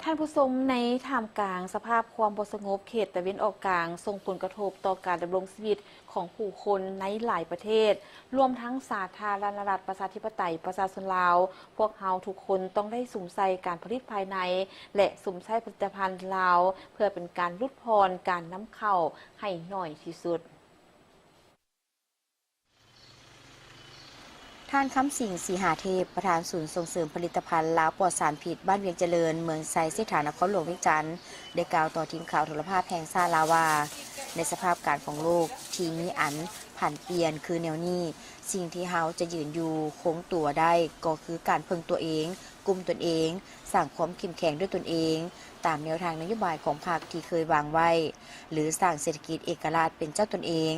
ท่านผู้ชมในท่ามกลางสภาพความบ่สงบเขตตะวันออกกลางส่งผลกระทบต่อการดำรงชีวิตของผู้คนในหลายประเทศรวมทั้งสาธารณรัฐประชาธิปไตยประชาชนลาวพวกเราทุกคนต้องได้สุ่มใส่การผลิตภายในและสุ่มใส่ผลิตภัณฑ์ลาวเพื่อเป็นการลดพรการนำเข้าให้น้อยที่สุดท่านคำสิงห์ศรีหาเทพประธานศูนย์ส่งเสริมผลิตภัณฑ์ลาวปลอดสารพิษบ้านเวียงเจริญเมืองไซเสถานครหลวงเวียงจันทร์ได้กล่าวต่อทีมข่าวโทรภาพแห่งชาติลาวาในสภาพการของโลกที่มีอันผันเปลี่ยนคือแนวนี้สิ่งที่เฮาจะยืนอยู่คงตัวได้ก็คือการพึ่งตัวเองกลุ่มตนเองสร้างความเข้มแข็งด้วยตนเองตามแนวทางนโยบายของพรรคที่เคยวางไว้หรือสร้างเศรษฐกิจเอกราชเป็นเจ้าตนเอง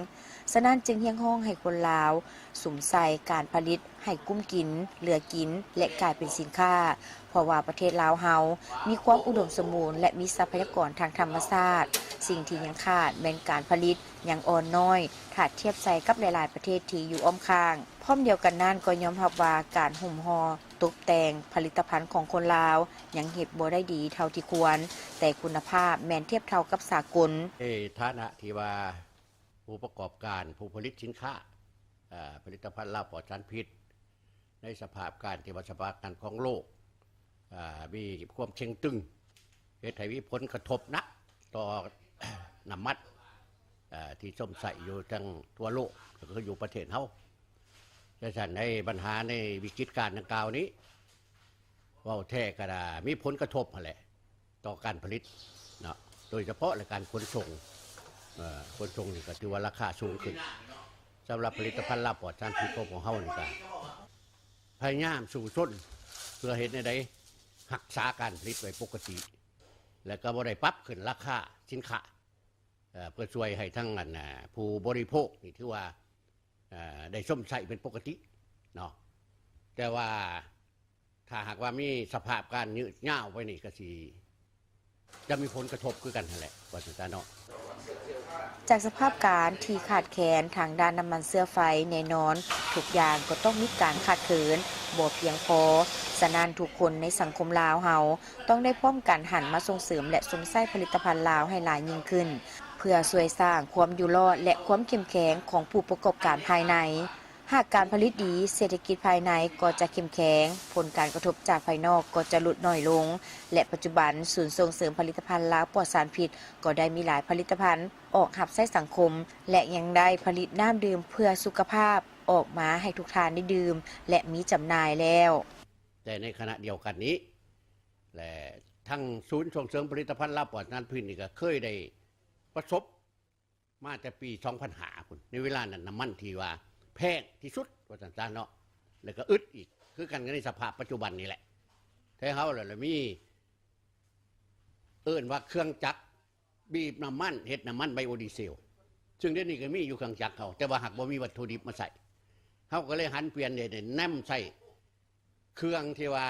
ฉะนั้นจึงเรียกร้องให้คนลาวสุ่มใส่การผลิตให้กุ้มกินเหลือกินและกลายเป็นสินค้าเพราะว่าประเทศลาวเฮามีความอุดมสมบูรณ์และมีทรัพยากรทางธรรมชาติสิ่งที่ยังขาดเป็นการผลิตยังอ่อนน้อยถ้าเทียบใส่กับหลายๆประเทศที่อยู่อ้อมข้างพร้อมเดียวกันนั้นก็ยอมรับว่าการห่มห่อตกแต่งผลิตภัณฑ์ของคนลาวยังเฮ็ดบ่ได้ดีเท่าที่ควรแต่คุณภาพแม้นเทียบเท่ากับสากลฐานะที่ว่าผู้ประกอบการผู้ผลิตสินค้าผลิตภัณฑ์ลาวปลอดสารพิษในสภาพการที่ว่าสภาพการของโลกมีความเชงตึงเหตุให้มีผลกระทบนะต่อ น้ำมันที่ส้มใส่อยู่ทั้งทั่วโลกก็คืออยู่ประเทศเฮาดังนั้นในปัญหาในวิกฤตการณ์ดังกล่าวนี้ว่าแท้ก็ได้มีผลกระทบอะไรต่อการผลิตเนาะโดยเฉพาะในการขนส่งนี่ก็ถือว่าราคาสูงขึ้นสำหรับผลิตภัณฑ์ลาวปลอดสารพิษของเฮานี่ก็พยายามสู่ชนเพื่อเห็นในใดรักษาการผลิตไว้ปกติและก็บ่ได้ปรับขึ้นราคาสินค้าเพื่อช่วยให้ทั้งนั้นผู้บริโภคนี่ถือว่าได้ส้มใส่เป็นปกติเนาะแต่ว่าถ้าหากว่ามีสภาพการยืดยาวไปนี่ก็สิจะมีผลกระทบคือกันนั่นแหละว่าจังซั่นเนาะจากสภาพการที่ขาดแคลนทางด้านน้ำมันเสื้อไฟแน่นอนทุกอย่างก็ต้องมีการขาดเขินบ่เพียงพอฉะนั้นทุกคนในสังคมลาวเฮาต้องได้พร้อมกันหันมาส่งเสริมและสมใส่ผลิตภัณฑ์ลาวให้หลายยิ่งขึ้นเพื่อช่วยสร้างความอยู่รอดและความเข้มแข็งของผู้ประกอบการภายในหากการผลิตดีเศรษฐกิจภายในก็จะเข้มแข็งผลการกระทบจากภายนอกก็จะลดน้อยลงและปัจจุบันศูนย์ส่งเสริมผลิตภัณฑ์ลาวปลอดสารพิษก็ได้มีหลายผลิตภัณฑ์ออกรับใช้สังคมและยังได้ผลิตน้ำดื่มเพื่อสุขภาพออกมาให้ทุกท่านได้ดื่มและมีจำหน่ายแล้วแต่ในขณะเดียวกันนี้และทั้งศูนย์ส่งเสริมผลิตภัณฑ์ลาวปลอดสารพิษนี่ก็เคยได้ประสบมาแต่ปี2005คุณในเวลานั้นน้ำมันที่ว่าแพงที่สุดว่าจังซั่นเนาะแล้วก็อึดอีกคือกันในสภาพปัจจุบันนี่แหละแท้เฮาแล้วมีว่าเครื่องจักรบีบน้ำมันเฮ็ดน้ำมันไบโอดีเซลซึ่งเดี๋ยวนี้ก็มีอยู่เครื่องจักรเขาแต่ว่าหากบ่มีวัตถุดิบมาใส่เฮาก็เลยหันเปลี่ยนเนี่ยนำใส่เครื่องที่ว่า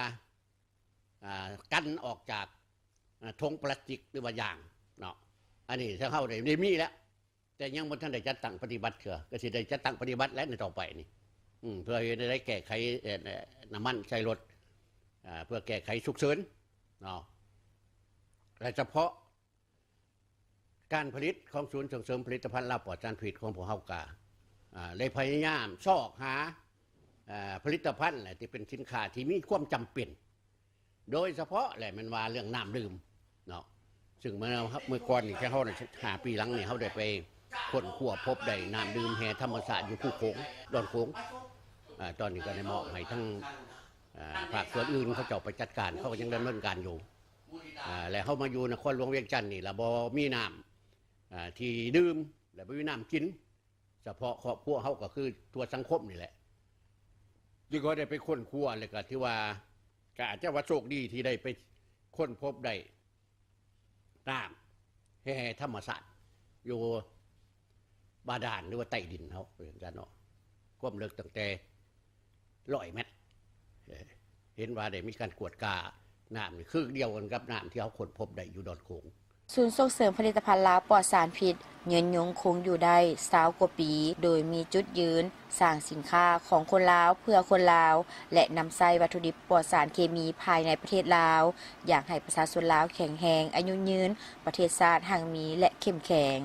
กันออกจากธงพลาสติกหรือว่ายางเนาะอันนี้ถ้าเฮาได้มีแล้วแต่ยังบ่ทันได้จัดตั้งปฏิบัติก็สิได้จัดตั้งปฏิบัติแล้วในต่อไปนี่เพื่อได้แก้ไขน้ำมันใช้รถเพื่อแก้ไขฉุกเฉินเนาะและเฉพาะการผลิตของศูนย์ส่งเสริมผลิตภัณฑ์ลาวปลอดสารพิษของพวกเฮาก็ได้พยายามซอกหาผลิตภัณฑ์ที่เป็นสินค้าที่มีความจำเป็นโดยเฉพาะแหละมันว่าเรื่องน้ำดื่มเนาะซึ่งเมื่อก่อนนี่แค่เฮา5 ปีหลังนี่เฮาได้ไปค้นคว้าพบได้น้ำดื่มแห่ธรรมชาติอยู่คู่โขงดอนโขงตอนนี้ก็ได้มอบให้ทั้งภาคส่วนอื่นเขาเจ้าไปจัดการเขาก็ยังดำเนินการอยู่แล้วเขามาอยู่นครหลวงเวียงจันทน์นี่ละบ่มีน้ำที่ดื่มและบ่มีน้ำกินเฉพาะครอบครัวเขาก็คือตัวสังคมนี่แหละที่เขาได้ไปค้นคว้าเลยก็ที่ว่าก็อาจจะว่าโชคดีที่ได้ไปค้นพบได้น้ำแห่ธรรมชาติอยู่บาดาลหรือว่าใต้ดินเขาอย่างนั้นเนาะความลึกตั้งแต่100 เมตรเห็นว่าได้มีการกวดกาน้ำนี่คือเดียวกันกับน้ำที่เขาค้นพบได้อยู่ดอนโขง ศูนย์ส่งเสริมผลิตภัณฑ์ลาวปลอดสารพิษยืนยงคงอยู่ได้20 กว่าปี โดยมีจุดยืนสร้างสินค้าของคนลาวเพื่อคนลาว และนำใช้วัตถุดิบปลอดสารเคมีภายในประเทศลาว อยากให้ประชาชนลาวแข็งแรงอายุยืน ประเทศชาติหั่งมีและเข้มแข็ง